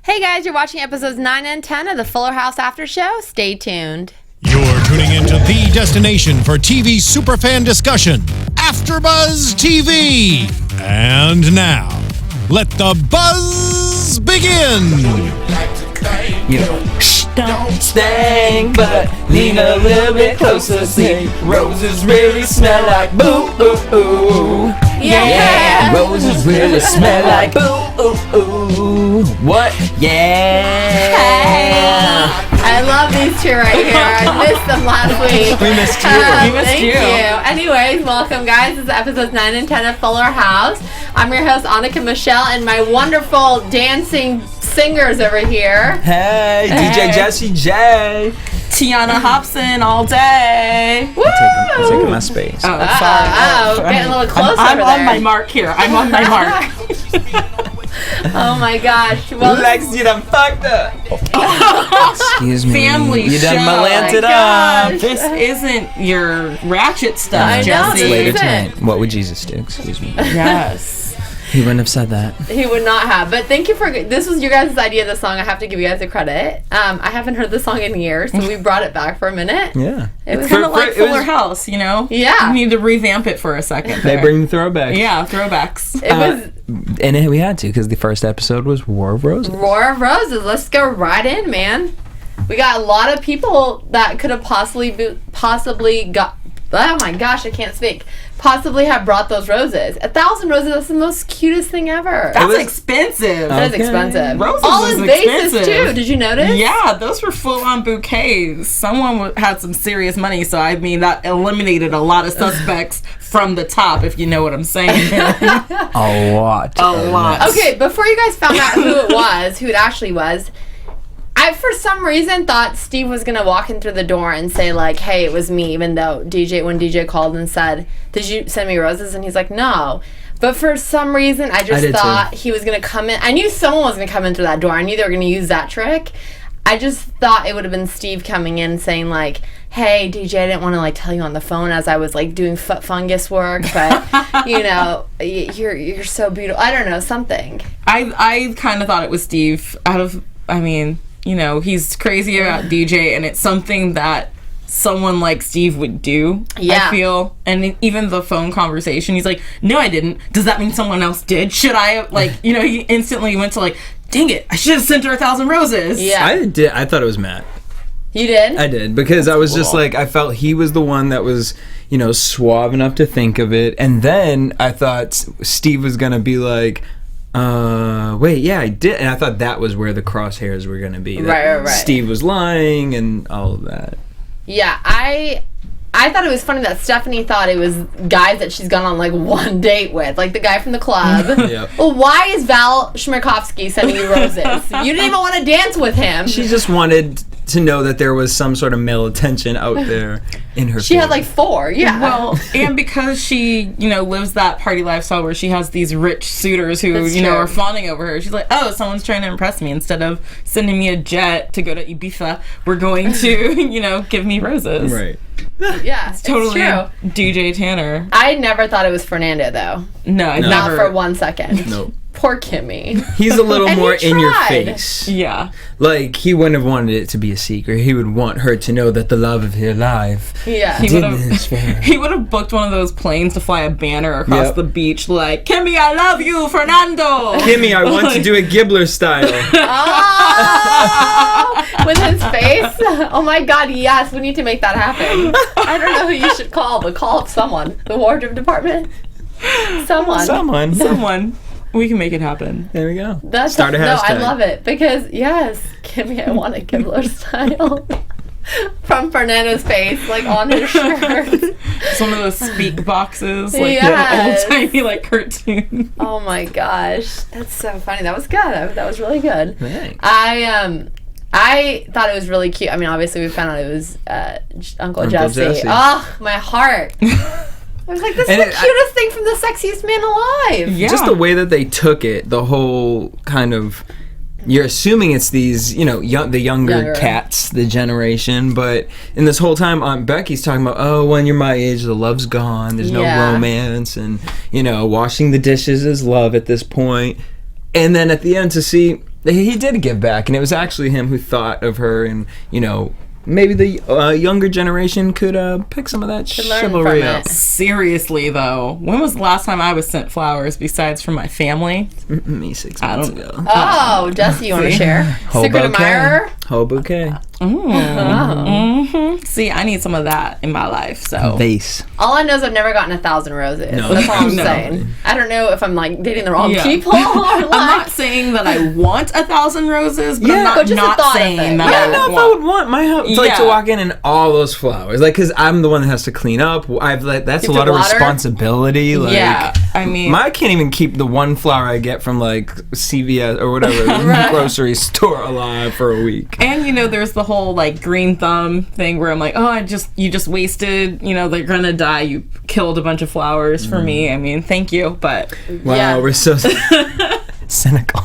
Hey guys, you're watching episodes 9 and 10 of the Fuller House After Show. Stay tuned. You're tuning into the destination for TV superfan discussion, AFTERBUZZ TV. And now, let the buzz begin. You know, don't sting, but lean a little bit closer. See, roses really smell like boo, ooh, ooh. Yeah, roses really smell like boo, ooh, ooh. What? Yeah. I love these two right here. I missed them last week. We missed you. Thank you. Anyways, welcome guys. This is episodes 9 and 10 of Fuller House. I'm your host, Annika Michelle, and my wonderful dancing singers over here. Hey, DJ Jesse J. Tiona Hobson all day. Woo! I'm taking my space. Oh, sorry. Getting a little closer I'm over on there. my mark here. I'm on my mark. Oh my gosh. Well, Lex, you done fucked up. Excuse me. Family You done show. malanted Oh my up. gosh. This isn't your ratchet stuff, I know, Jesse. this Later isn't. tonight. What would Jesus do? Excuse me. Yes. He wouldn't have said that. he would not have. But thank you for this was your guys' idea of the song. I have to give you guys the credit. I haven't heard the song in years, so we brought it back for a minute. Yeah. It was It's kind of like it was- Fuller House, you know? Yeah. You need to revamp it for a second. They there. bring the throwback. Yeah, throwbacks. It was And we had to because the first episode was War of Roses. Roar of Roses. Let's go right in, man. We got a lot of people that could have possibly got. Oh my gosh, I can't speak. Possibly have brought those roses. 1,000 roses. That's the most cutest thing ever. That's was- expensive. That is Okay. expensive. Roses All is his vases expensive. too. Did you notice? Yeah, those were full-on bouquets. Someone had some serious money, so I mean that eliminated a lot of suspects from the top, if you know what I'm saying. A lot. A lot. Okay, before you guys found out who it actually was, I for some reason thought Steve was gonna walk in through the door and say like, "Hey, it was me," even though when DJ called and said, "Did you send me roses?" and he's like, "No." But for some reason, I just did thought he was gonna come in. I knew someone was gonna come in through that door. I knew they were gonna use that trick. I just thought it would have been Steve coming in saying like, "Hey, DJ, I didn't want to like tell you on the phone as I was like doing foot fungus work, but you know, you're so beautiful." I don't know, something. I kind of thought it was Steve. You know, he's crazy about DJ, and it's something that someone like Steve would do, Yeah. I feel. And even the phone conversation, he's like, "No, I didn't. Does that mean someone else did? Should I?" Like, you know, he instantly went to like, "Dang it, I should have sent her 1,000 roses." Yeah, I did. I thought it was Matt. you did. I did because I was just cool. like, I felt he was the one that was, you know, suave enough to think of it. And then I thought Steve was going to be like, wait, yeah, I did. And I thought that was where the crosshairs were going to be. That Right. Steve was lying and all of that. Yeah, I thought it was funny that Stephanie thought it was guys that she's gone on like one date with, like the guy from the club. Yep. Well, why is Val Schmirkovsky sending you roses? You didn't even want to dance with him. She just wanted to know that there was some sort of male attention out there in her She had favor. like 4, yeah. Well, and because she, you know, lives that party lifestyle where she has these rich suitors who, That's you know, true. are fawning over her. She's like, "Oh, someone's trying to impress me. Instead of sending me a jet to go to Ibiza, we're going to, you know, give me roses." Right. Yeah, it's Totally true. DJ Tanner. I never thought it was Fernando though. No, I Not never. for 1 second. Nope. Poor Kimmy. He's a little And he more in your tried. face. Yeah. Like, he wouldn't have wanted it to be a secret. He would want her to know that the love of her life Yeah. He did would've- this for her. He would have booked one of those planes to fly a banner across Yep. the beach like, "Kimmy, I love you, Fernando!" Kimmy, I want to do a Gibbler style. Oh, with his face. Oh my God, yes, we need to make that happen. I don't know who you should call, but call up someone. The wardrobe department. Someone. Someone. We can make it happen. There we go. That's Start a no, I hashtag. love it because yes, Kimmy, I want a Gibbler style. From Fernando's face, like on his shirt. It's one of those speak boxes, like Yes. the old timey like cartoon. Oh my gosh, that's so funny. That was good. That was really good. Thanks. I thought it was really cute. I mean, obviously we found out it was Uncle Jesse. Jesse. Oh, my heart. I was like, this is And the cutest thing from the sexiest man alive. Yeah. Just the way that they took it, the whole kind of, you're assuming it's these, you know, the younger cats, the generation, but in this whole time, Becky's talking about, oh, when you're my age, the love's gone, there's no Yeah. romance, and, you know, washing the dishes is love at this point. And then at the end to see he did give back, and it was actually him who thought of her, and maybe the younger generation could pick some of that chivalry up. Seriously, though, when was the last time I was sent flowers besides from my family? Me 6 months ago. Oh, Jesse, you want to share? Secret admirer? Whole bouquet. See, I need some of that in my life. So Vase. All I know is I've never gotten 1,000 roses. No. That's all I'm saying. I don't know if I'm like dating the wrong people. Or I'm not saying that I want 1,000 roses, but I'm but just not the thought of saying it. that I don't know if I would want my house to walk in and all those flowers, because I'm the one that has to clean up. That's a lot of responsibility. I mean, I can't even keep the one flower I get from CVS or whatever grocery store alive for a week. And there's the whole green thumb thing where I'm like, oh, you just wasted, they're gonna die. You killed a bunch of flowers for me. I mean, thank you, but wow, we're so cynical.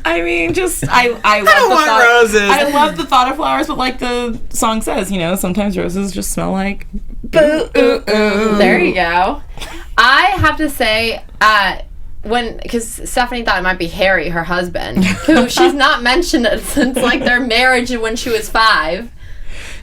I mean, I don't want roses. I love the thought of flowers, but like the song says, sometimes roses just smell like boo. There you go. I have to say, because Stephanie thought it might be Harry, her husband, who she's not mentioned it since their marriage when she was 5.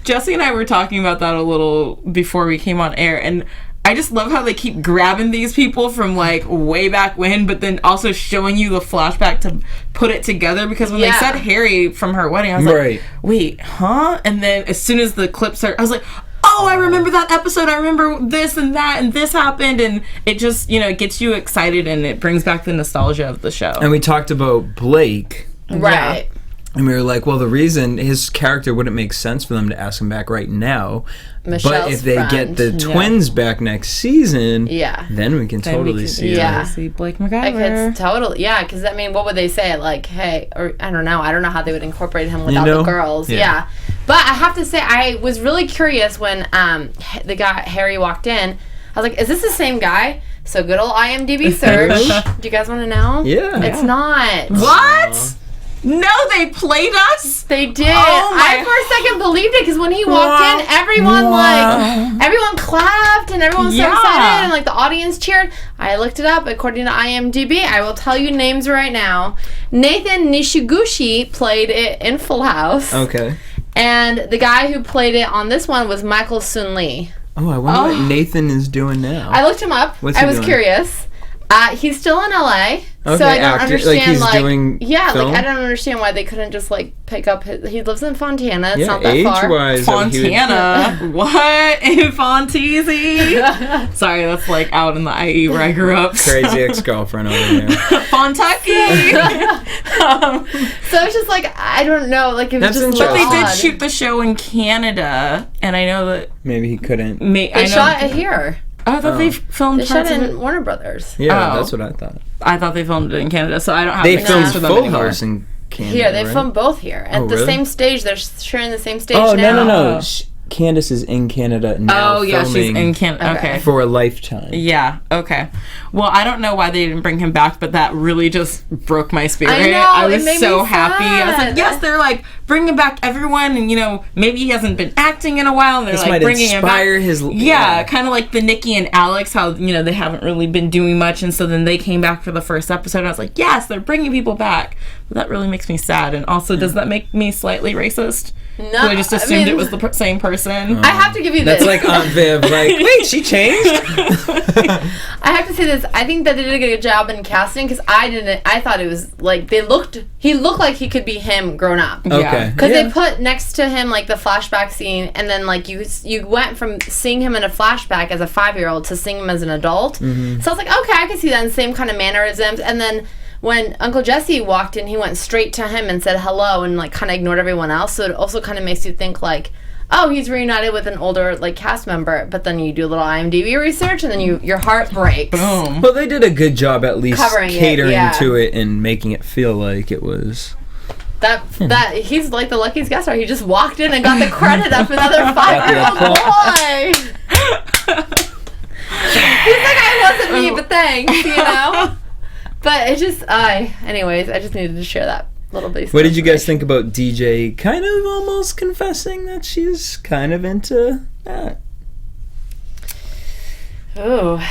Jesse and I were talking about that a little before we came on air, and I just love how they keep grabbing these people from way back when, but then also showing you the flashback to put it together, because when they said Harry from her wedding, I was like, wait, huh? And then as soon as the clip started, I was like, oh, I remember that episode. I remember this and that, and this happened, and it just, it gets you excited, and it brings back the nostalgia of the show. And we talked about Blake. Right. Yeah. And we were like, well, the reason his character wouldn't make sense for them to ask him back right now, Michelle's but if they friend. get the twins back next season, then we can Then totally we can, see see Blake McIver. It's totally, because what would they say? Hey, or I don't know how they would incorporate him without the girls. Yeah. But I have to say, I was really curious when the guy Harry walked in. I was like, is this the same guy? So good old IMDb search. Do you guys want to know? Yeah. It's not. What? No, they played us? They did. Oh I for a second believed it, because when he walked in, everyone everyone clapped and everyone was so excited, and the audience cheered. I looked it up according to IMDb. I will tell you names right now. Nathan Nishiguchi played it in Full House. Okay. And the guy who played it on this one was Michael Soon Lee. Oh, I wonder what Nathan is doing now. I looked him up. I was curious. He's still in LA, so I don't understand. Film? I don't understand why they couldn't just pick up his. He lives in Fontana. It's not that far. Age-wise, Fontana. What in Fontese? Sorry, that's out in the IE where I grew up. Crazy ex-girlfriend over there. Fontucky. So it's just I don't know. It was just but they did odd. shoot the show in Canada, and I know that maybe he couldn't. They shot it here. Oh, I thought they filmed. They shot it in Warner Brothers. Yeah, that's what I thought. I thought they filmed it in Canada, so I don't have. They the filmed for them Full anymore. House in Canada. Here, they filmed both here at the same stage. They're sharing the same stage now. Oh, no. Candace is in Canada now. Oh, yeah, she's in Canada. Okay. For a lifetime. Yeah, okay. Well, I don't know why they didn't bring him back, but that really just broke my spirit. I know, I was it made so me happy. sad. I was like, yes, they're bringing back everyone, and maybe he hasn't been acting in a while, and they're this might bringing him back. inspire his. Yeah, kind of like the Nikki and Alex, how they haven't really been doing much, and so then they came back for the first episode, and I was like, yes, they're bringing people back. But that really makes me sad, and also, does that make me slightly racist? No, I just assumed it was the same person. I have to give you this. That's like Aunt Viv. Wait, she changed. I have to say this. I think that they did a good job in casting, because I thought it was he looked like he could be him grown up. Okay. Because they put next to him the flashback scene, and then you went from seeing him in a flashback as a 5-year-old to seeing him as an adult. Mm-hmm. So I was like, okay, I can see that, and same kind of mannerisms. And then when Uncle Jesse walked in, he went straight to him and said hello, and kind of ignored everyone else. So it also kind of makes you think oh, he's reunited with an older cast member. But then you do a little IMDb research, and then your heart breaks. Boom. Well, they did a good job at least Covering catering it, to it and making it feel like it was. That he's the luckiest guest star. He just walked in and got the credit of another 5-year-old boy. He's like, I wasn't me, but thanks, But it just, anyways, I just needed to share that little bit. What did you guys think about DJ kind of almost confessing that she's kind of into that? Oh.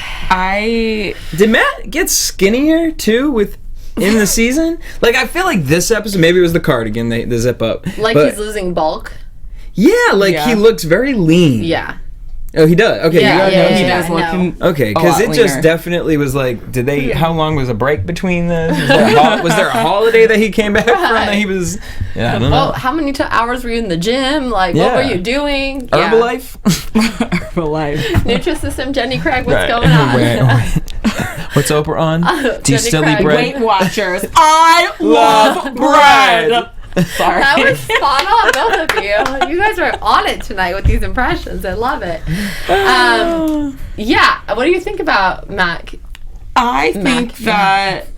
Did Matt get skinnier too with in the season. Like, I feel like this episode, maybe it was the cardigan, the zip up. Like but, he's losing bulk. Yeah, like he looks very lean. Yeah. Oh, he does? Okay, he does look okay, because it just definitely was like, how long was a break between this? Was there a holiday that he came back from that he was, I don't know. Oh, how many hours were you in the gym? Like, what were you doing? Herbalife? Herbalife. Nutrisystem, Jenny Craig, what's going on? What's Oprah on? Do you still eat bread? Weight Watchers. I love bread. Sorry. That was spot on, both of you. You guys are on it tonight with these impressions. I love it. Yeah. What do you think about Mac? I think that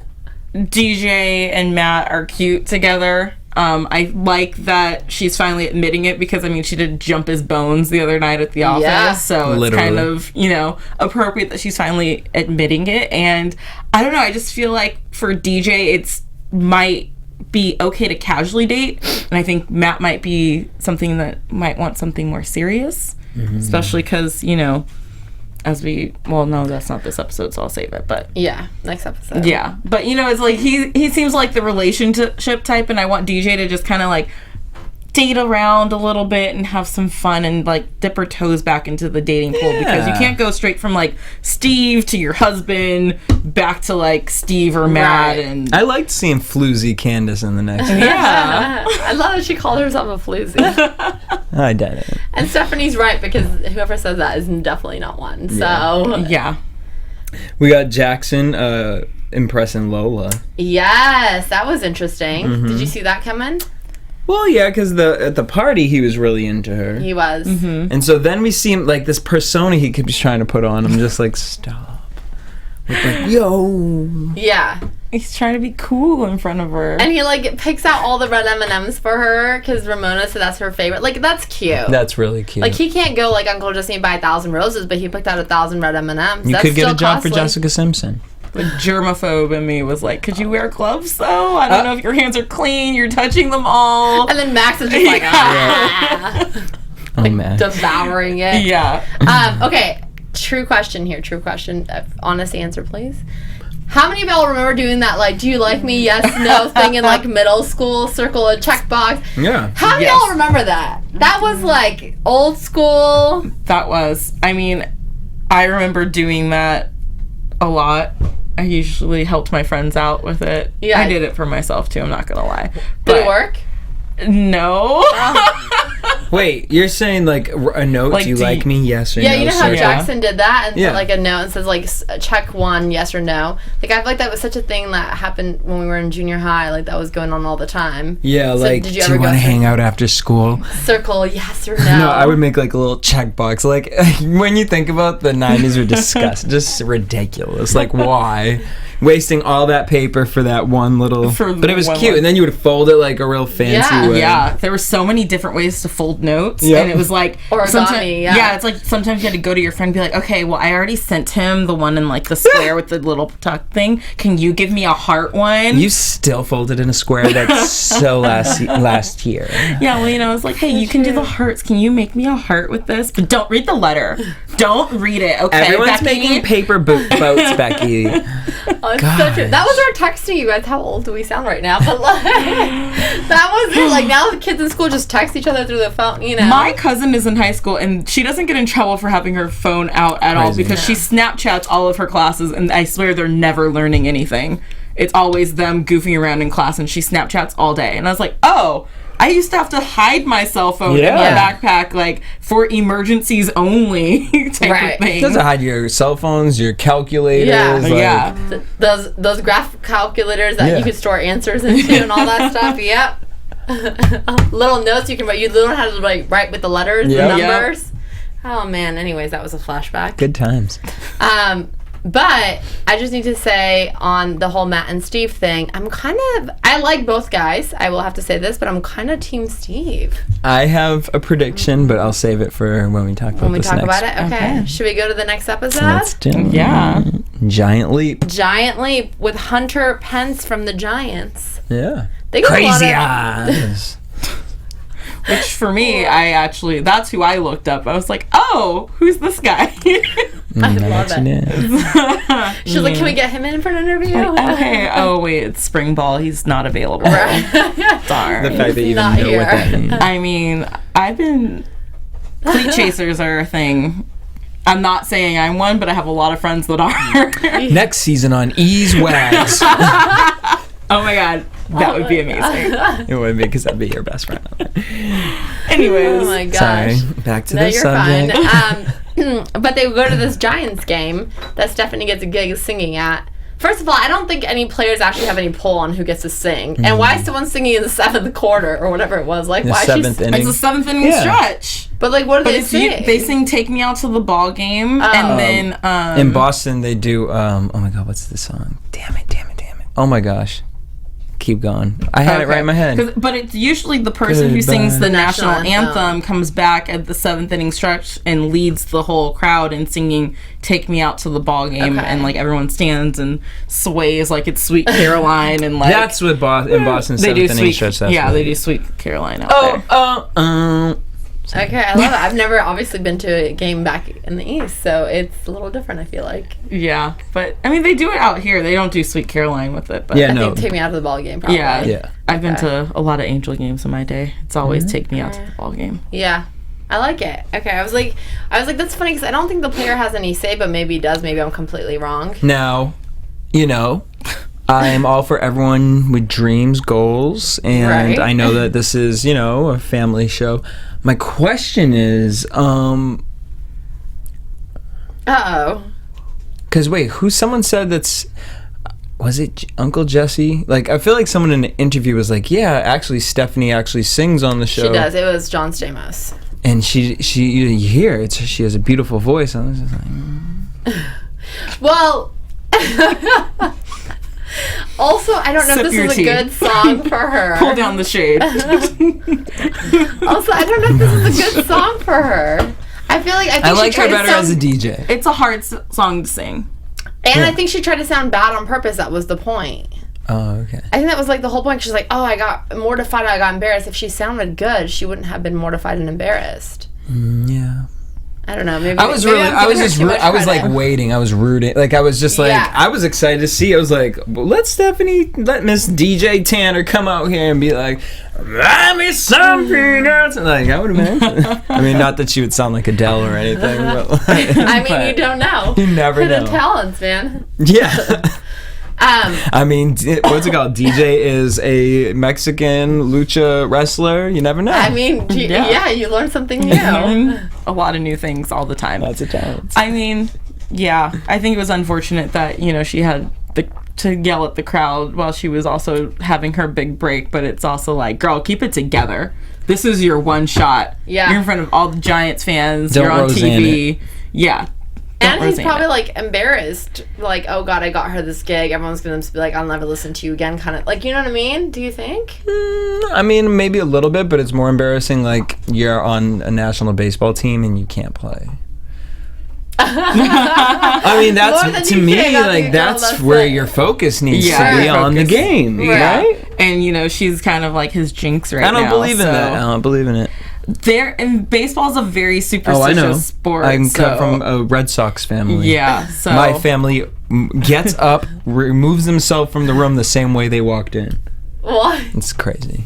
DJ and Matt are cute together. I like that she's finally admitting it because, I mean, she did jump his bones the other night at the office. Yeah. So it's kind of, appropriate that she's finally admitting it. And I don't know. I just feel like for DJ, it's might be okay to casually date, and I think Matt might be something that might want something more serious, especially because as we no, that's not this episode, so I'll save it. But yeah, next episode. Yeah, but it's like he seems like the relationship type, and I want DJ to just kind of like date around a little bit and have some fun and like dip her toes back into the dating pool, because you can't go straight from like Steve to your husband back to like Steve or Matt. And I liked seeing Floozy Candace in the next one. Yeah. I love that she called herself a floozy. I did it. And Stephanie's right, because whoever says that is definitely not one. So yeah. We got Jackson impressing Lola. Yes, that was interesting. Did you see that coming? Well, yeah, because at the party, he was really into her. He was. And so then we see him, like, this persona he keeps trying to put on. I'm just like, stop. Like, yo. Yeah. He's trying to be cool in front of her. And he, like, picks out all the red M&Ms for her, because Ramona said that's her favorite. Like, that's cute. That's really cute. Like, he can't go, like, Uncle Jesse and buy 1,000 roses, but he picked out 1,000 red M&Ms. You that's could get a job costly. for Jessica Simpson. The germaphobe in me was like, could you wear gloves though? I don't know if your hands are clean. You're touching them all. And then Max is just like, Oh, man. devouring it. Yeah. Okay, true question here. True question. Honest answer, please. How many of y'all remember doing that, like, do you like me, yes, no thing in, like, middle school, circle a checkbox? Yeah. How many of y'all remember that? That was, like, old school. That was. I mean, I remember doing that a lot. I usually helped my friends out with it. Yeah. I did it for myself, too. I'm not going to lie. Did it work? No. Wait, you're saying like a note? Like, do you like me? Yes or no? Yeah, you know how sir? Jackson did that and Yeah. put like a note and says like check one, yes or no. Like I feel like that was such a thing that happened when we were in junior high. Like that was going on all the time. Yeah, So like did do you ever you want to go hang out after school? circle yes or no? No, I would make like a little checkbox. Like when you think about the 90s were just ridiculous. Like why? Wasting all that paper for that one little... But it was cute. And then you would fold it like a real fancy way. Yeah, there were so many different ways to fold notes. Yep. And it was like... Origami, yeah, it's like sometimes you had to go to your friend and be like, okay, well, I already sent him the one in like the square with the little tuck thing. Can you give me a heart one? You still folded in a square. That's so last year. Yeah, well, you know, it's like, hey, you can do the hearts. Can you make me a heart with this? But don't read the letter. Don't read it, okay, Everyone's Becky? making paper boats, Becky. Oh, it's such a, that was our text to you guys. How old do we sound right now? But like, that was it. Like now the kids in school just text each other through the phone, you know. My cousin is in high school and she doesn't get in trouble for having her phone out at all because she Snapchats all of her classes and I swear they're never learning anything. It's always them goofing around in class and she Snapchats all day. And I was like, oh, I used to have to hide my cell phone in my backpack, like, for emergencies only type of thing. It doesn't hide your cell phones, your calculators. Yeah. Like, Those graph calculators that you could store answers into and all that stuff. Yep. Little notes you can write. You learn how to like write with the letters, the numbers. Oh man. Anyways, that was a flashback. Good times. But I just need to say on the whole Matt and Steve thing, I like both guys. I will have to say this, but I'm kind of team Steve. I have a prediction, but I'll save it for when we talk about this next. About it? Okay. Should we go to the next episode? Let's do it. Yeah. Giant Leap. Giant Leap with Hunter Pence from the Giants. Yeah. They got Crazy a lot eyes. Which for me, that's who I looked up. I was like, oh, who's this guy? I love She it. did. She's like, can we get him in for an interview? Okay. Oh wait, it's spring ball. He's not available. Right. Darn. The fact that you even not know here. what that means. I mean, cleat chasers are a thing. I'm not saying I'm one, but I have a lot of friends that are. Next season on Ease Wags. Oh my god, that would be amazing. It would be, because that'd be your best friend. Anyways, Oh my gosh. Sorry, back to No, the you're subject. fine. But they go to this Giants game that Stephanie gets a gig singing at. First of all, I don't think any players actually have any pull on who gets to sing. And why is someone singing in the 7th quarter or whatever it was? Like, The why is she? 7th inning. it's a 7th inning Yeah. stretch. But like, what do But they sing? they sing "Take Me Out to the Ball Game," and then In Boston, they do. Oh my god, what's the song? Damn it! Oh my gosh, keep going. I had it right in my head. But it's usually the person who Goodbye. sings the national National anthem anthem. comes back at the 7th inning stretch and leads the whole crowd in singing "Take Me Out to the Ball Game," Okay. and like everyone stands and sways like it's Sweet Caroline, and like That's what in Boston they do 7th inning Sweet. stretch. That's Yeah, what they it do is. Sweet Caroline out there. Okay, I love it. I've never obviously been to a game back in the East, so it's a little different, I feel like. Yeah, but I mean they do it out here. They don't do Sweet Caroline with it, but Yeah, I no. think Take Me Out of the Ball Game, probably. yeah, Yeah. I've been to a lot of Angel games in my day. It's always "Take Me Out to the Ball Game." Yeah. I like it. Okay, I was like, that's funny because I don't think the player has any say, but maybe he does. Maybe I'm completely wrong. Now, I am all for everyone with dreams, goals, and Right. I know that this is, a family show. My question is, Uh-oh. because wait, someone said was it Uncle Jesse? Like, I feel like someone in an interview was like, yeah, actually, Stephanie actually sings on the show. She does. It was John Stamos. And she you hear it, she has a beautiful voice. I was just like, Well, also, I don't know Sip if your this is tea. a good song for her. Pull down the shade. Also, I don't know if this is a good song for her. I feel like I like her tried to better as a sound- DJ. It's a hard song to sing. And I think she tried to sound bad on purpose. That was the point. Oh, okay. I think that was like the whole point. She's like, oh, I got mortified. I got embarrassed. If she sounded good, she wouldn't have been mortified and embarrassed. Yeah. I don't know. Maybe I was maybe really, I'm I was giving her just, too much I was like credit. waiting. I was rooting. Like, I was just like, Yeah. I was excited to see. I was like, well, let Miss DJ Tanner come out here and be like, "Buy me some peanuts." Like, I would have been. I mean, not that she would sound like Adele or anything, but like, I mean, but you don't know. You never The know. talents, man. Yeah. I mean, what's it called? DJ is a Mexican lucha wrestler. You never know. I mean, yeah, you learn something new. Learn a lot of new things all the time. That's a talent. I mean, yeah, I think it was unfortunate that, she had to yell at the crowd while she was also having her big break, but it's also like, girl, keep it together. This is your one shot. Yeah. You're in front of all the Giants fans. Don't You're on Roseanne TV. Yeah. And he's Roseanne probably it. like embarrassed, like, oh god, I got her this gig. Everyone's gonna be like, I'll never listen to you again, kind of like, you know what I mean? Do you think? I mean, maybe a little bit, but it's more embarrassing. Like, you're on a national baseball team and you can't play. I mean, More than that's to you me, can, like, girl, that's that's where it. your focus needs Yeah, to be your on the focus. game, Right. right? And, she's kind of like his jinx right now. I don't believe in so that. I don't believe in it. And baseball's a very Oh, superstitious I know. sport. I come so- from a Red Sox family. Yeah, so. My family gets up, removes themselves from the room the same way they walked in. What? It's crazy.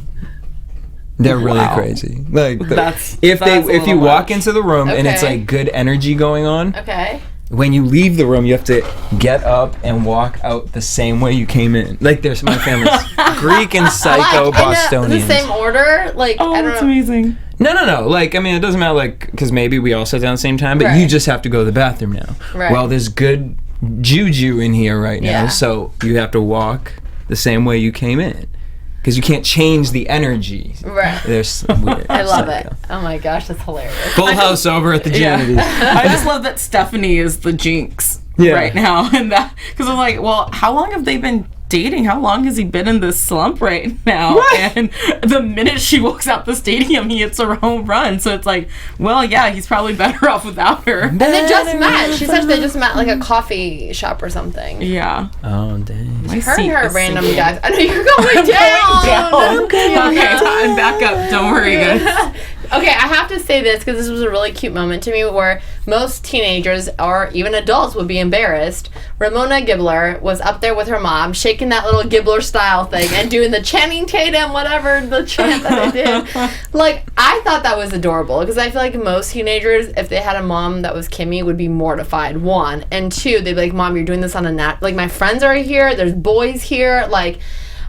They're really Wow. crazy. Like, That's if a you little walk much. into the room and it's Okay. like good energy going on, Okay. when you leave the room, you have to get up and walk out the same way you came in. Like, there's my family's Greek and psycho Like, in Bostonians. the same order? Like, Oh, I don't that's know. amazing. No. Like, I mean, it doesn't matter, like, because maybe we all sat down at the same time, but you Right. just have to go to the bathroom now. Right. Well, there's good juju in here right now, Yeah. so you have to walk the same way you came in. Because you can't change the energy. Right. There's weird. I love it. psycho. Oh my gosh, that's hilarious. Full house over at the Janedys. I just love that Stephanie is the jinx Yeah. right now, and that because I'm like, well, how long have they been dating? How long has he been in this slump right now? What? And the minute she walks out the stadium, he hits a home run. So it's like, well, yeah, he's probably better off without her. And they just met. She said they just met like a coffee shop or something. Yeah. Oh, dang. My Her and seat her is random sinking. guys. I know you're going down. Okay, I'm back up. Don't worry, guys. Okay, I have to say this because this was a really cute moment to me where most teenagers or even adults would be embarrassed, Ramona Gibbler was up there with her mom, shaking that little Gibbler style thing and doing the Channing Tatum, whatever the chant that they did. Like, I thought that was adorable because I feel like most teenagers, if they had a mom that was Kimmy, would be mortified. One. And two, they'd be like, Mom, you're doing this on a like, my friends are here, there's boys here, like,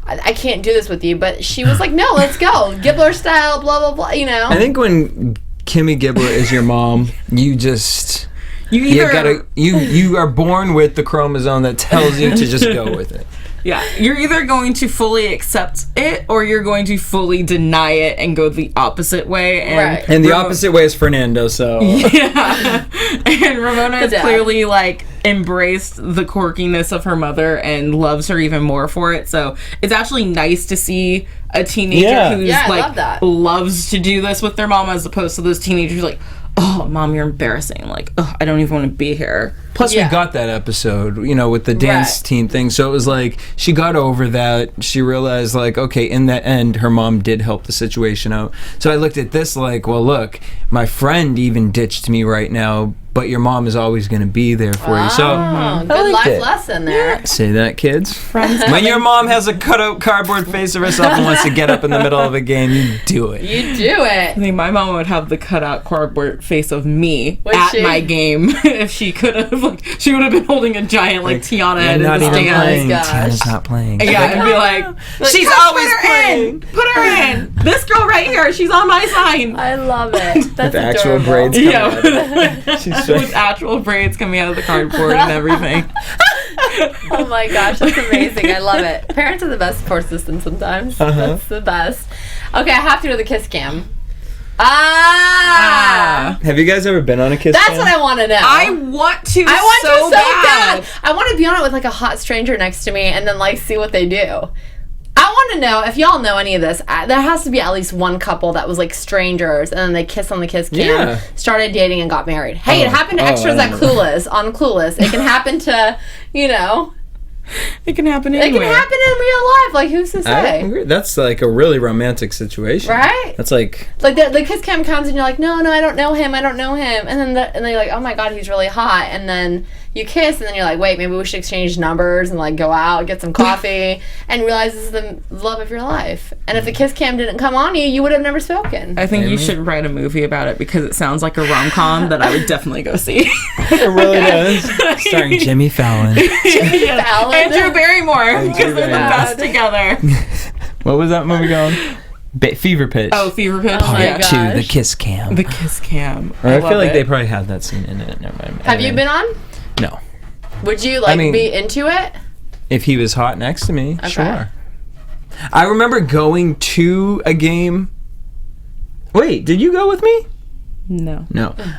I can't do this with you. But she was like, no, let's go. Gibbler style, blah, blah, blah, you know? I think when Kimmy Gibbler is your mom, you just... You are born with the chromosome that tells you to just go with it. Yeah, you're either going to fully accept it or you're going to fully deny it and go the opposite way. And And the opposite way is Fernando, so... Yeah. And Ramona has clearly, like, embraced the quirkiness of her mother and loves her even more for it. So it's actually nice to see a teenager who's, like, loves to do this with their mom as opposed to those teenagers like, oh, Mom, you're embarrassing. Like, oh, I don't even want to be here. Plus, we got that episode, you know, with the dance team thing. So it was like, she got over that. She realized, like, okay, in the end, her mom did help the situation out. So I looked at this like, well, look, my friend even ditched me right now, but your mom is always going to be there for you. So good life lesson there. Say that, kids. When your mom has a cutout cardboard face of herself and wants to get up in the middle of a game, you do it. You do it. I think my mom would have the cutout cardboard face of me my game if she could have. Like, she would have been holding a giant, like, Tiona head in the stands. Tiana's not playing. Yeah, and be like, she's always playing. Put her in. This girl right here, she's on my side. I love it. That's with actual braids coming out. With actual braids coming out of the cardboard and everything. Oh my gosh, that's amazing. I love it. Parents are the best support system sometimes. That's the best. Okay, I have to do the kiss cam. Have you guys ever been on a kiss cam? That's what I want to know. I want to so bad. I want to be on it with, like, a hot stranger next to me and then, like, see what they do. I want to know if y'all know any of this. There has to be at least one couple that was, like, strangers and then they kissed on the kiss cam, started dating and got married. Hey, it happened to extras at Clueless, on Clueless. It can happen to, you know... It can happen anywhere. It can happen in real life. Like, who's to say? That's like a really romantic situation, right? That's like the kiss cam comes and you're like, no, I don't know him. And then and then you're like, oh my god, he's really hot. And then you kiss, and then you're like, wait, maybe we should exchange numbers and, like, go out, get some coffee, and realize this is the love of your life. And if the kiss cam didn't come on you, you would have never spoken. I think you should write a movie about it because it sounds like a rom-com that I would definitely go see. It really does. Starring Jimmy Fallon. Fallon. And Drew Barrymore, because they're the best together. What was that movie called? Fever Pitch. Oh, Fever Pitch. Oh my gosh. 2, the kiss cam. The kiss cam. I feel like they probably had that scene in it. Never mind. Have you been on? No. Would you, like, be into it? If he was hot next to me, okay. Sure. I remember going to a game. Wait, did you go with me? No.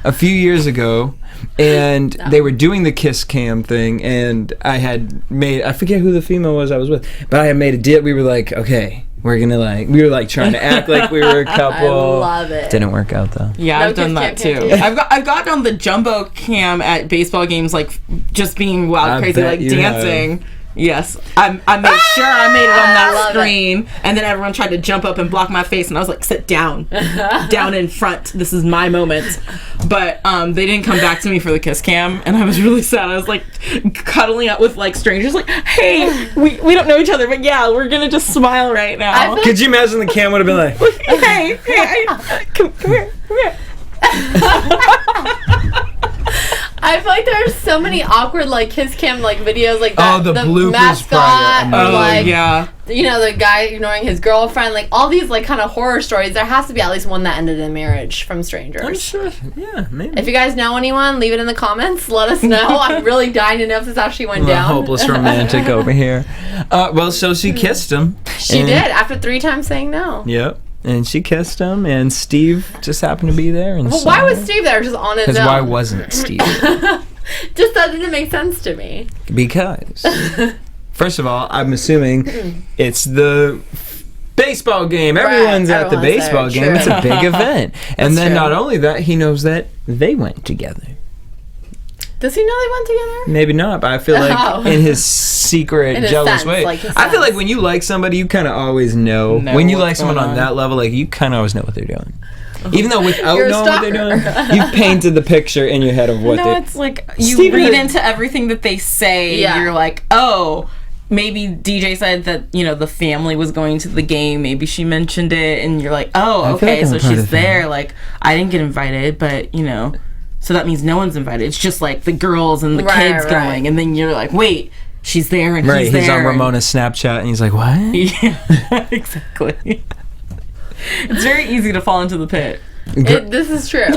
A few years ago, and they were doing the kiss cam thing, and I had made, I forget who the female was I was with, but I had made a deal. We were like, okay, we're gonna, like, we were, like, trying to act like we were a couple. I love it. Didn't work out though. Yeah, I've done that too. I've gotten on the jumbo cam at baseball games, like, just being wild, crazy, like, dancing. Yes, I made sure I made it on that screen, and then everyone tried to jump up and block my face, and I was like, sit down, down in front. This is my moment. But they didn't come back to me for the kiss cam, and I was really sad. I was like cuddling up with, like, strangers, like, hey, we don't know each other, but yeah, we're gonna just smile right now. Could you imagine the cam would have been like, hey, come here. I feel like there's so many awkward, like, kiss cam, like, videos, like that. Oh, the bloopers mascot, or, like, yeah. You know, the guy ignoring his girlfriend, like, all these, like, kind of horror stories. There has to be at least one that ended in marriage from strangers. I'm sure. Yeah, maybe. If you guys know anyone, leave it in the comments. Let us know. I'm really dying to know if this actually went down. Hopeless romantic over here. Well, so she kissed him. She did, after 3 times saying no. Yep. And she kissed him, and Steve just happened to be there. And why was Steve there, just on his own? Because why wasn't Steve? Just that didn't make sense to me. Because, first of all, I'm assuming it's the baseball game. Everyone's at the baseball game. It's a big event. And then not only that, he knows that they went together. Does he know they went together? Maybe not, but I feel like in his secret, jealous way. I feel like when you like somebody, you kind of always know. When you like someone on that level, like, you kind of always know what they're doing. Even though without You're a knowing what they're doing, stalker. you've painted the picture in your head of what No, they... it's like you Steven read has- into everything that they say. Yeah. You're like, oh, maybe DJ said that, the family was going to the game. Maybe she mentioned it, and you're like, oh, I feel okay, like I'm so a part of she's the family. there. Like, I didn't get invited, but, so that means no one's invited. It's just like the girls and the Right, kids right. going, and then you're like, wait, she's there and Right, he's there. he's on and- Ramona's Snapchat, and he's like, what? Yeah, exactly. It's very easy to fall into the pit. This is true. Girl,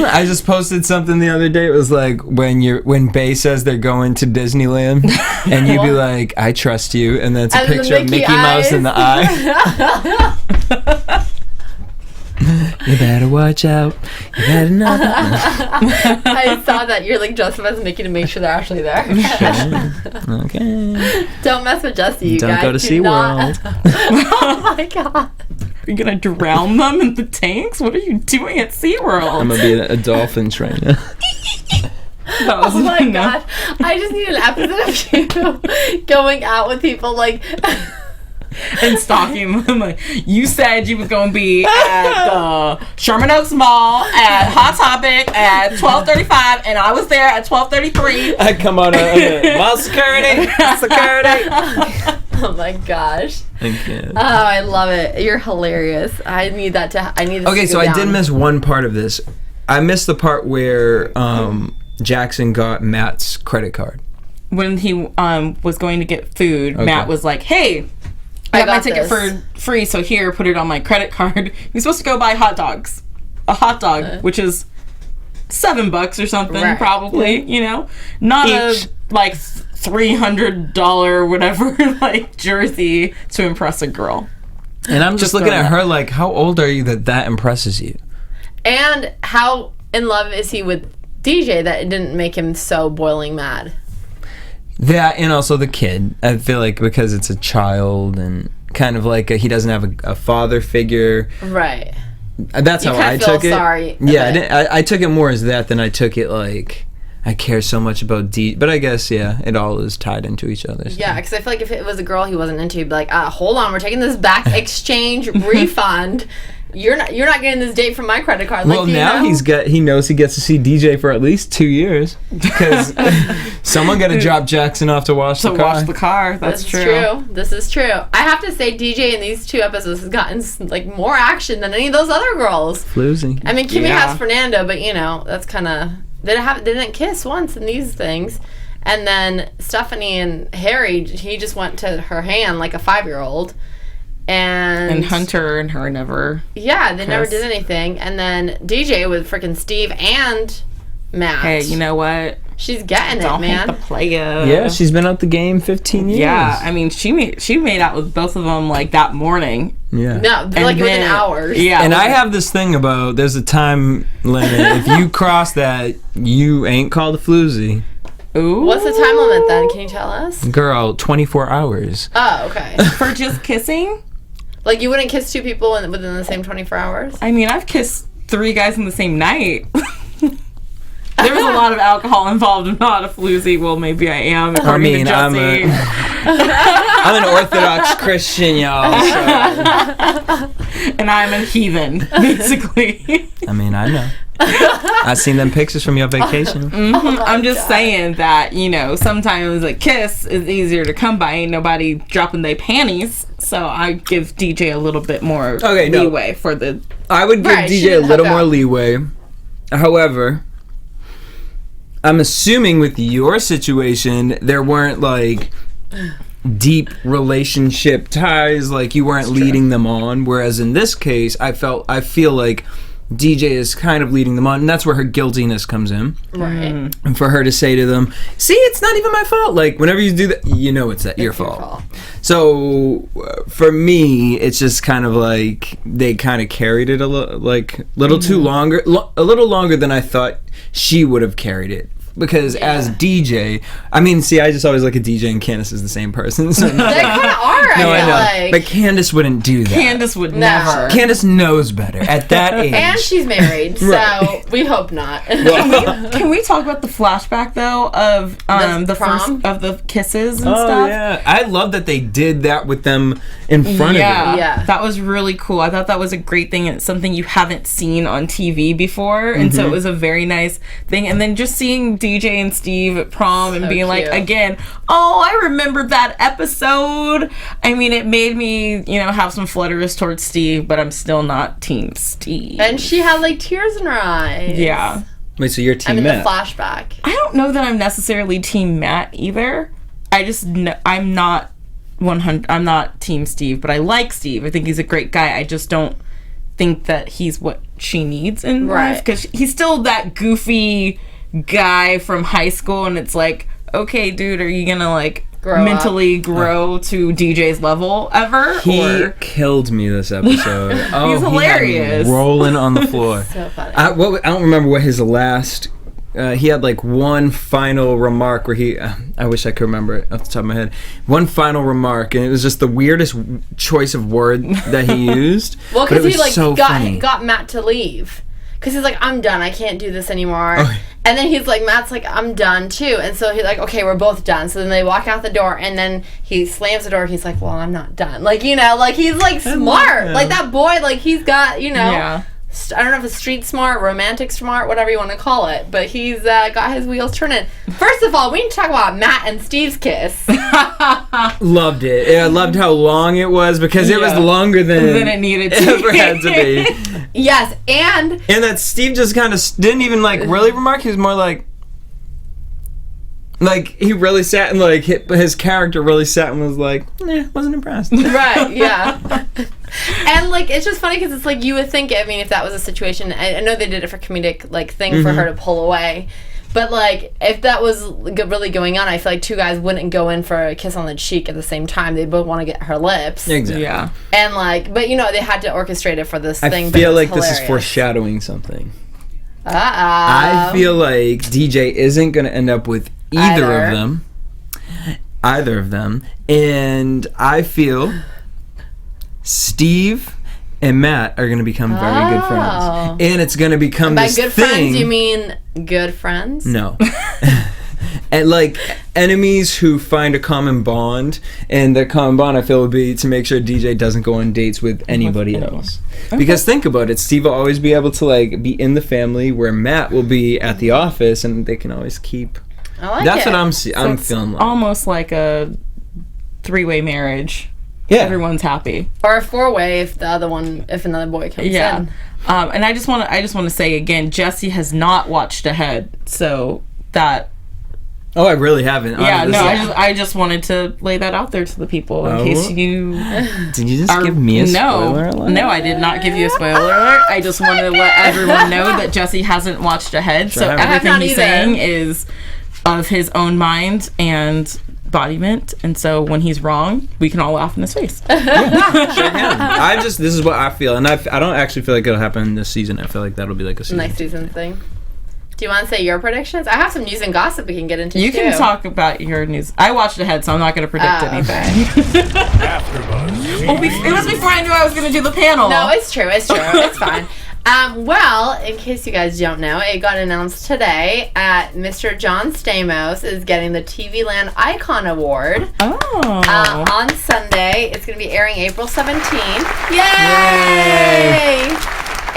I just posted something the other day. It was like when Bae says they're going to Disneyland, and you'd be like, "I trust you," and then it's a And the picture of Mickey Mickey Mouse in the eye. You better watch out. You better not. I saw that you're like dressed up as Mickey to make sure they're actually there. Okay. Don't mess with Jesse, you Don't guys. go to Do not- SeaWorld. Oh my god. Are you gonna drown them in the tanks? What are you doing at SeaWorld? I'm gonna be a dolphin trainer. That was Oh my no. god. I just need an episode of you going out with people like And stalking them. Like, you said you was gonna be at the Sherman Oaks Mall at Hot Topic at 12:35, and I was there at 12:33. I come on mall security. oh my gosh. Okay. Oh, I love it. You're hilarious. I need this Okay, to so go I down. did miss one part of this. I missed the part where Jackson got Matt's credit card. When he was going to get food, Matt was like, "Hey, I got my got ticket this. for free, so here, put it on my credit card." He's supposed to go buy hot dogs, a hot dog, which is $7 or something, Right. probably. Not Each. a like $300 whatever like jersey to impress a girl. And I'm just looking throwing at that. her like, how old are you that impresses you? And how in love is he with DJ that it didn't make him so boiling mad? That and also the kid. I feel like because it's a child and kind of like he doesn't have a father figure. Right. That's You how kinda I feel took it. sorry a Yeah, bit. I took it more as that than I took it like I care so much about But I guess it all is tied into each other. So. Yeah, because I feel like if it was a girl he wasn't into, he'd be like, hold on, we're taking this back exchange refund. You're not getting this date from my credit card. Well, now he knows he gets to see DJ for at least 2 years because someone got to drop Jackson off to wash the car. Wash the car. That's This is true. This is true. I have to say, DJ in these 2 episodes has gotten like more action than any of those other girls. Floozy. I mean, Kimmy Yeah. has Fernando, but that's kind of they didn't kiss once in these things. And then Stephanie and Harry, he just went to her hand like a 5-year-old. And Hunter and her never. Yeah, they never Chris. did anything. And then DJ with freaking Steve and Matt. Hey, you know what? She's getting Don't it, hate man. the player. Yeah, she's been out the game 15 years. Yeah, I mean, she made out with both of them like that morning. Yeah. No, And like within then- hours. Yeah, And I have this thing about there's a time limit. If you cross that, you ain't called a floozy. Ooh, What's the time limit then? Can you tell us? Girl, 24 hours. Oh, okay. for just kissing? Like you wouldn't kiss 2 people within the same 24 hours? I mean, I've kissed 3 guys in the same night. There was a lot of alcohol involved. I'm not a floozy. Well, maybe I am. According to I'm Jesse. I'm an Orthodox Christian, y'all. So, And I'm a heathen, basically. I mean, I know. I've seen them pictures from your vacation. I'm just saying that, sometimes a kiss is easier to come by. Ain't nobody dropping their panties. So I give DJ a little bit more leeway for the... I would give Right, she DJ a didn't little hook more up. leeway. However, I'm assuming with your situation, there weren't like deep relationship ties, like you weren't leading them on. Whereas in this case, I feel like DJ is kind of leading them on, and that's where her guiltiness comes in. Right. And for her to say to them, "See, it's not even my fault." Like whenever you do that, you know it's your fault. So for me, it's just kind of like they kind of carried it a little too longer, a little longer than I thought she would have carried it. because as DJ, I mean, see, I just always look at DJ and Candace as the same person. So They kind of are, I feel like. But Candace wouldn't do that. Candace would never. Candace knows better at that age. And she's married, so we hope not. Can we talk about the flashback though of the prom? first of the kisses and Oh stuff? yeah, I love that they did that with them in front of you. Yeah. That was really cool. I thought that was a great thing, and it's something you haven't seen on TV before, and so it was a very nice thing. And then just seeing DJ and Steve at prom and being like, again, oh, I remember that episode. I mean, it made me, have some flutters towards Steve, but I'm still not Team Steve. And she had like tears in her eyes. Yeah. Wait, so you're Team the Matt? flashback. I don't know that I'm necessarily Team Matt either. I just know I'm not 100. I'm not Team Steve, but I like Steve. I think he's a great guy. I just don't think that he's what she needs in life, because he's still that goofy guy from high school, and it's like, okay, dude, are you gonna like mentally grow to DJ's level ever? He killed me this episode. Oh, he's hilarious. He had me rolling on the floor. So funny. I don't remember what his last. He had like one final remark where he. I wish I could remember it off the top of my head. One final remark, and it was just the weirdest choice of word that he used. Well, because he like so got Matt to leave. Because he's like, I'm done. I can't do this anymore. Okay. And then he's like, Matt's like, I'm done too. And so he's like, okay, we're both done. So then they walk out the door, and then he slams the door. He's like, well, I'm not done. Like, he's like smart. Like that boy, like he's got, Yeah. I don't know if it's street smart, romantic smart, whatever you want to call it. But he's got his wheels turning. First of all, we need to talk about Matt and Steve's kiss. Loved it. I loved how long it was, because it was longer than it needed to ever had to be. Yes, and that Steve just kind of didn't even like really remark. He was more like he really sat and like his character really sat and was like, wasn't impressed. Right, yeah. And like it's just funny because it's like you would think, I mean, if that was a situation, I know they did it for comedic like thing for her to pull away, but like if that was really going on, I feel like two guys wouldn't go in for a kiss on the cheek at the same time. They both want to get her lips. Exactly. Yeah. And like, but they had to orchestrate it for this thing. I feel like hilarious. this is foreshadowing something. I I feel like DJ isn't going to end up with either of them, and I feel Steve and Matt are going to become very good friends, and it's going to become by this good thing. friends you mean good friends? No. And like enemies who find a common bond, and their common bond I feel would be to make sure DJ doesn't go on dates with anybody else. Okay. Because think about it, Steve will always be able to like be in the family, where Matt will be at the office, and they can always keep. I like That's it. what I'm It's feeling like. almost like a three-way marriage. Yeah. Everyone's happy. Or a four-way if another boy comes in. And I just want to say again, Jesse has not watched ahead, so that. Oh, I really haven't. I just wanted to lay that out there to the people in case you. Did you just give me a spoiler alert? No, I did not give you a spoiler alert. I just wanted to let everyone know that Jesse hasn't watched ahead, so everything he's saying is of his own mind and embodiment, and so when he's wrong, we can all laugh in his face. Yeah, this is what I feel, and I don't actually feel like it'll happen this season. I feel like that'll be like a season. Next season thing. Do you want to say your predictions? I have some news and gossip we can get into. You can talk about your news. I watched ahead, so I'm not going to predict anything. It was before I knew I was going to do the panel. No, it's true. It's fine. Well, in case you guys don't know, it got announced today Mr. John Stamos is getting the TV Land Icon Award. On Sunday. It's going to be airing April 17th. Yay!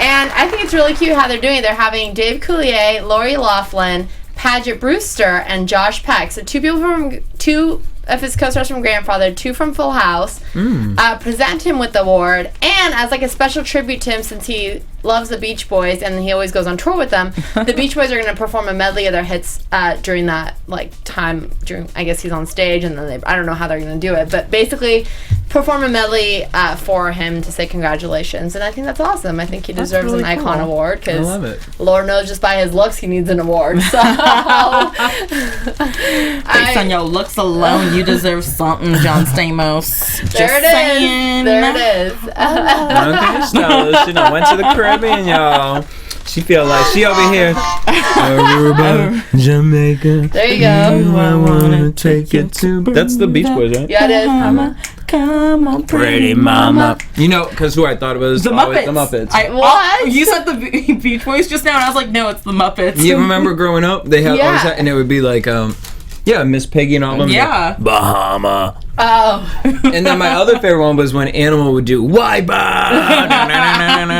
And I think it's really cute how they're doing it. They're having Dave Coulier, Lori Loughlin, Paget Brewster, and Josh Peck. So two of his co-stars from Grandfather, 2 from Full House, present him with the award, and as like a special tribute to him, since he loves the Beach Boys and he always goes on tour with them, the Beach Boys are going to perform a medley of their hits during that time during, I guess he's on stage, and then I don't know how they're going to do it, but basically perform a medley for him to say congratulations, and I think that's awesome. I think he deserves really an Icon Award, because I love it. Lord knows just by his looks he needs an award. So based on your looks alone, you deserve something, John Stamos. There it is. Okay, Stella's, went to the Caribbean, y'all. She feel like she over here. Aruba, Jamaica. There you go. I wanna take it to. That's the Beach Boys, right? Yeah, it is. Come on, Pretty mama. You know, because who I thought it was? The Muppets. The Muppets. What? You said the Beach Boys just now, and I was like, no, it's the Muppets. You remember growing up? They had always had, and it would be like, Miss Piggy and all of them. Yeah. Like, Bahama. Oh. And then my other favorite one was when Animal would do Wipeout.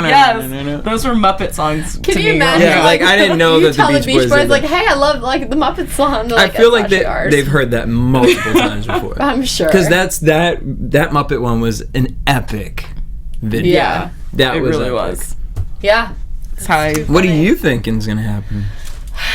Yes, those were Muppet songs. Can to you me. imagine? Yeah, like I didn't know you that the Beach Boys. like, hey, I love like the Muppet song. Like, I feel like that's actually they've heard that multiple times before. I'm sure. Because that Muppet one was an epic video. Yeah. That It was really epic. was. Yeah. That's how I. What do you think is gonna happen?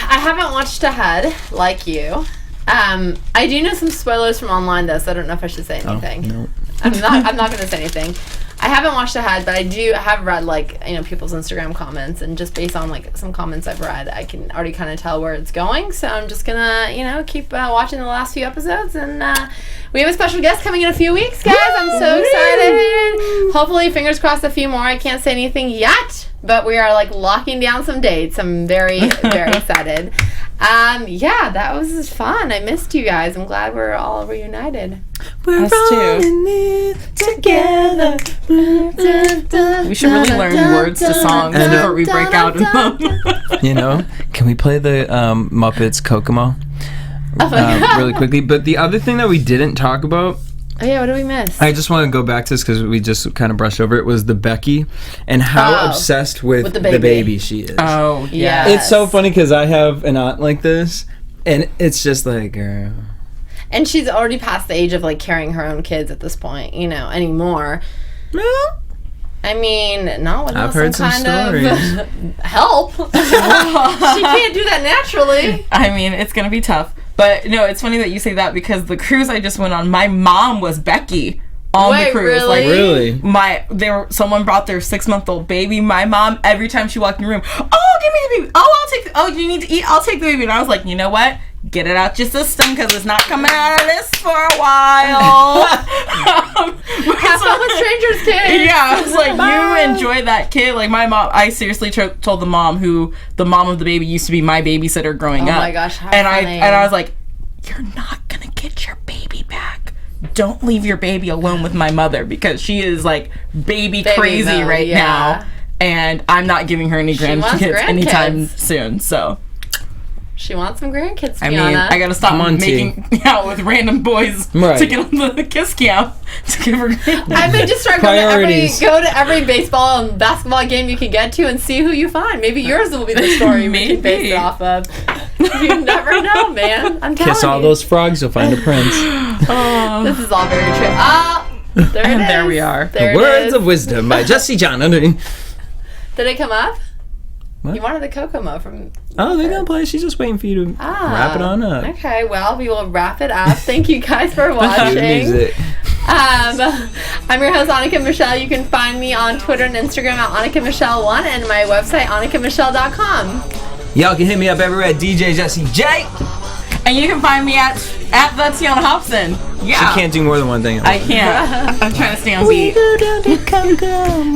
I haven't watched ahead like you. I do know some spoilers from online though, so I don't know if I should say anything. No. I'm not going to say anything. I haven't watched ahead, but I have read like, you know, people's Instagram comments, and just based on like some comments I've read, I can already kind of tell where it's going. So I'm just gonna, you know, keep watching the last few episodes, and we have a special guest coming in a few weeks, guys. I'm so excited. Hopefully, fingers crossed, a few more. I can't say anything yet, but we are like locking down some dates. I'm very, very excited. Yeah, that was fun. I missed you guys. I'm glad we're all reunited. We're Us too. rolling it together. We should really learn words to songs before we break out in them. You know, can we play the Muppets Kokomo really quickly? But the other thing that we didn't talk about, Oh yeah, what did we miss? I just want to go back to this because we just kind of brushed over it, was the Becky and how obsessed with the baby she is. Oh, yeah. Yes. It's so funny because I have an aunt like this, and it's just like, girl. And she's already past the age of like carrying her own kids at this point, you know, anymore. Well, I mean, not without I've heard some kind stories. of help. She can't do that naturally. I mean, it's going to be tough. But no, it's funny that you say that because the cruise I just went on, my mom was Becky on Wait, the cruise. really? Like, someone brought their 6-month-old baby. My mom, every time she walked in the room, oh, give me the baby. Oh, you need to eat. I'll take the baby. And I was like, you know what? Get it out your system because it's not coming out of this for a while. Have fun with strangers' kids. Yeah, I was like, you enjoy that kid. Like, my mom, I seriously told the mom of the baby used to be my babysitter growing up. Oh my gosh, how and funny. I was like, you're not gonna get your baby back. Don't leave your baby alone with my mother because she is like baby crazy mode, right yeah. now, and I'm not giving her any wants grandkids anytime grandkids. soon. So She wants some grandkids, I Tiona. mean, I gotta stop Come on, making out with random boys Right. to get on the kiss cam to give her. I may just start Priorities. go to every baseball and basketball game you can get to and see who you find. Maybe yours will be the story we can base it off of. You never know, man. I'm telling Kiss all you. those frogs, you'll find a prince. This is all very true. There it is. There we are. There it Words is. of Wisdom by Jesse Janedy. Did it come up? What? You wanted the Kokomo from... Oh, they're gonna play. She's just waiting for you to wrap it on up. Okay, well, we will wrap it up. Thank you guys for Cue watching. the music. I'm your host, Annika Michelle. You can find me on Twitter and Instagram at AnnikaMichelle1 and my website, AnnikaMichelle.com. Y'all can hit me up everywhere at DJ Jesse J. And you can find me at the Tiona Hobson. Yeah. She can't do more than one thing. I can't. I'm trying to stay on beat.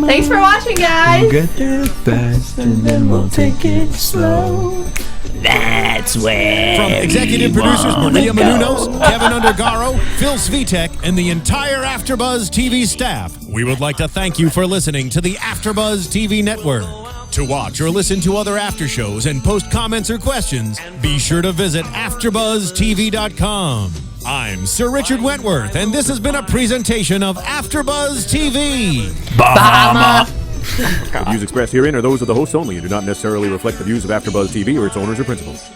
Thanks for watching, guys. Get there fast and then we'll take it slow. That's where. From executive producers Maria Menounos, Kevin Undergaro, Phil Svitek, and the entire AfterBuzz TV staff, we would like to thank you for listening to the AfterBuzz TV network. To watch or listen to other after shows and post comments or questions, be sure to visit AfterBuzzTV.com. I'm Sir Richard Wentworth, and this has been a presentation of AfterBuzz TV. Bahama. The views expressed herein are those of the hosts only and do not necessarily reflect the views of AfterBuzz TV or its owners or principals.